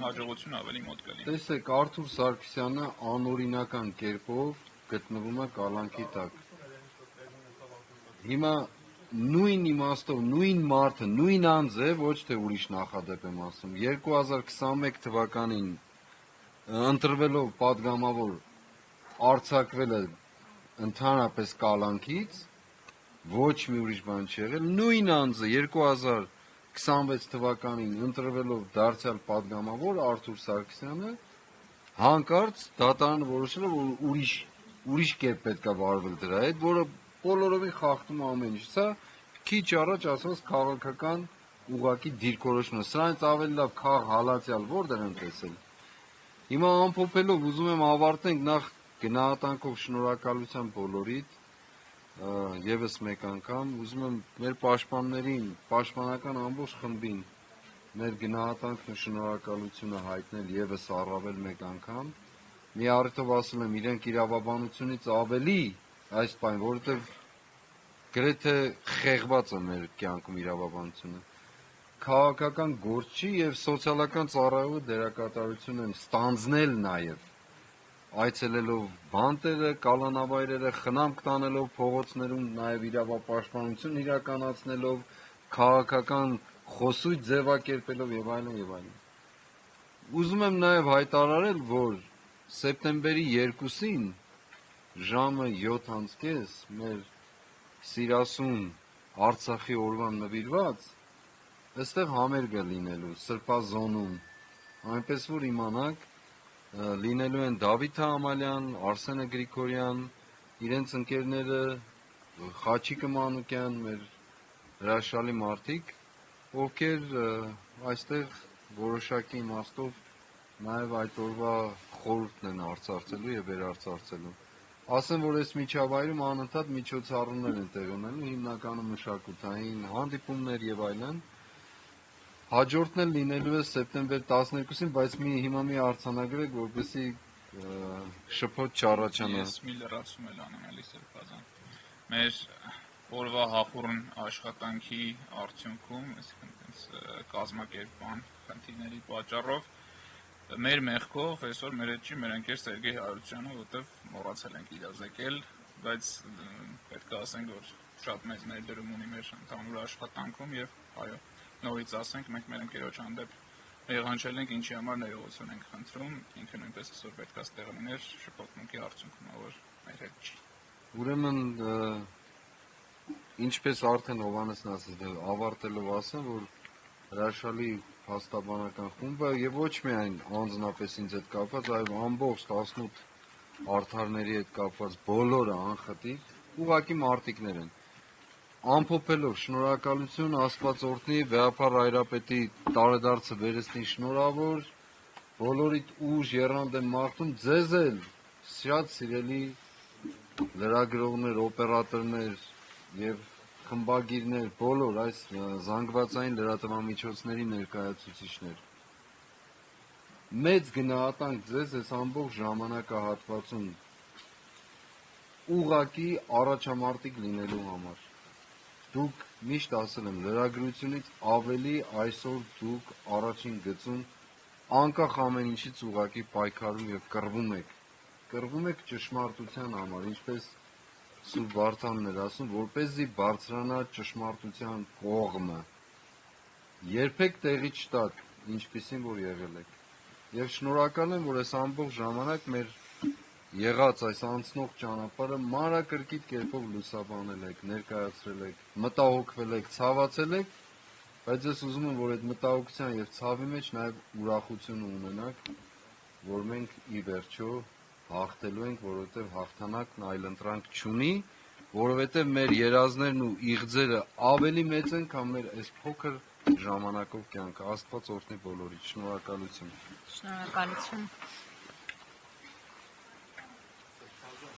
հաջողությունը ավելի մոտ կլինի։ Տեսեք, Արթուր Սարգսյանը անօրինական կերպով գտնվում է կալանքի տակ։ Հիմա նույն իմաստով, նույն մարդը, նույն անձը, ոչ թե ուրիշ նախադեպ եմ ասում, 2021 թվականին ընտրվելով պատգամավոր արձակվել է ընդհանրապես կալանքից, ոչ մի ուրիշ բան չի եղել, նույն անձը 2026 թվականին ընտրվելով դարձյալ պատգամավոր Արթուր Սարգսյանը հանկարծ դատարանը որոշել է, որ ուրիշ կերպ պետք է վարվել դրա հետ, որը բոլորովին խախտում ամեն ինչ։ Սա քիչ առաջ ասված քաղաքական ուղղակի դիրքորոշումն է։ Սրանից ավելի լավ քաղ հալածյալ որտեղ են տեսել։ Հիմա ամփոփելով ուզում եմ ավարտենք նախ գնահատանքով շնորհակալության բոլորիդ, եւս մեկ անգամ ուզում եմ մեր պաշտպաններին, պաշտպանական ամբողջ խմբին մեր գնահատանքն ու շնորհակալությունը հայտնել եւս առավել մեկ անգամ։ Մի առիթով ասում եմ, իրենք իրավաբանությունից ավելի այս բան, որովհետեւ գրեթե խեղված է մեր կյանքում իրավաբանությունը։ Քաղաքական գործչի եւ սոցիալական ծառայողի դերակատարություն են ստանձնել նաեւ այցելելով բանտերը, կալանավայրերը, խնամք տանելով փողոցներում, նաեւ իրավապաշտպանություն իրականացնելով, քաղաքական խոսույթ ձևակերպելով եւ այլն եւ այլն։ Ուզում եմ նաեւ հայտարարել, որ սեպտեմբերի 2-ին ժամը 7:30 մեր սիրասուն Արցախի օրվան նվիրված այստեղ համերգ է լինելու Սրբազոնում, այնպես որ իմանաք, լինելու են Դավիթ Համալյան, Արսենը Գրիգորյան, իրենց ընկերները, Խաչիկ Մանուկյան, մեր հրաշալի մարդիկ, ովքեր այստեղ որոշակի իմաստով նաև այդ օրվա խորհուրդն են արծարծելու եւ վերարծարծելու։ Ասեմ, որ այս միջավայրում անընդհատ միջոցառումներ են տեղի ունենում, հիմնականում մշակութային հանդիպումներ եւ այլն։ Հաջորդն էլ լինելու է սեպտեմբեր 12-ին, բայց հիմա մի արձանագրեք, որպեսզի շփոթ չառաջանա։ Ես մի լրացում եմ անում էլի Սրբազան։ Մեր օրվա հախուռն աշխատանքի արդյունքում, այսինքն կազմակերպման խնդիրների պատճառով մեր մեղքով այսօր մեր հետ չի մեր ընկեր Սերգեյ Հարությունյանը, որտեվ մոռացել ենք իրազեկել, բայց պետք է ասենք, որ շատ մեծ ներդրում ունի մեր ընդհանուր աշխատանքում եւ այո, նորից ասենք, մենք մեր ընկերոջ հանդեպ եղանչել ենք, ինչի համար ներողություն ենք խնդրում, ինքը նույնպես այսօր պետք է ստեղ լիներ շփոթմունքի արդյունքում, որ մեր հետ չի։ Ուրեմն ինչպես արդեն Հովհաննեսն ասաց, ավարտելով ասեմ, որ հրաշալի փաստաբանական խումբը եւ ոչ միայն անձնապես ինձ հետ կապված, այլ ամբողջ 18 արդարների հետ կապված բոլորը անխտիր ուղղակի մարտիկներ են։ Ամփոփելով շնորհակալություն Աստված օրհնի, Վեհափառ Հայրապետի տարեդարձը վերստին շնորհավոր, բոլորիդ ուժ եռանդ եմ մաղթում, ձեզ էլ շատ սիրելի լրագրողներ, օպերատորներ եւ խմբագիրներ, բոլոր այս զանգվածային լրատվամիջոցների ներկայացուցիչներ։ Մեծ գնահատանք ձեզ այս ամբողջ ժամանակահատվածում ուղղակի առաջամարտիկ լինելու համար։ Դուք միշտ ասել եմ, լրագրությունից ավելի այսօր դուք առաջին գծում անկախ ամեն ինչից ուղղակի պայքարում եւ կռվում եք ճշմարտության համար, ինչպես Սուրբ Վարդանն էր ասում, որպեսզի բարձրանա ճշմարտության կողմը։ Երբեք տեղի չտաք, ինչպիսին որ եղել եք։ Եվ շնորհակալ եմ, որ այս ամբողջ ժամանակ մեր եղած այս անցնող ճանապարհը մանրակրկիտ կերպով լուսաբանել եք, ներկայացրել եք, մտահոգվել եք, ցավացել եք, բայց ես ուզում եմ, որ այդ մտահոգության եւ ցավի մեջ նաեւ ուրախություն ունենաք, որ մենք ի վերջո հաղթելու ենք, որովհետև հաղթանակն այլընտրանք չունի, որովհետև մեր երազներն ու իղձերը ավելի մեծ են, քան մեր այս փոքր ժամանակով կյանքը։ Աստված օրհնի բոլորիդ։ Շնորհակալություն։ Շնորհակալություն։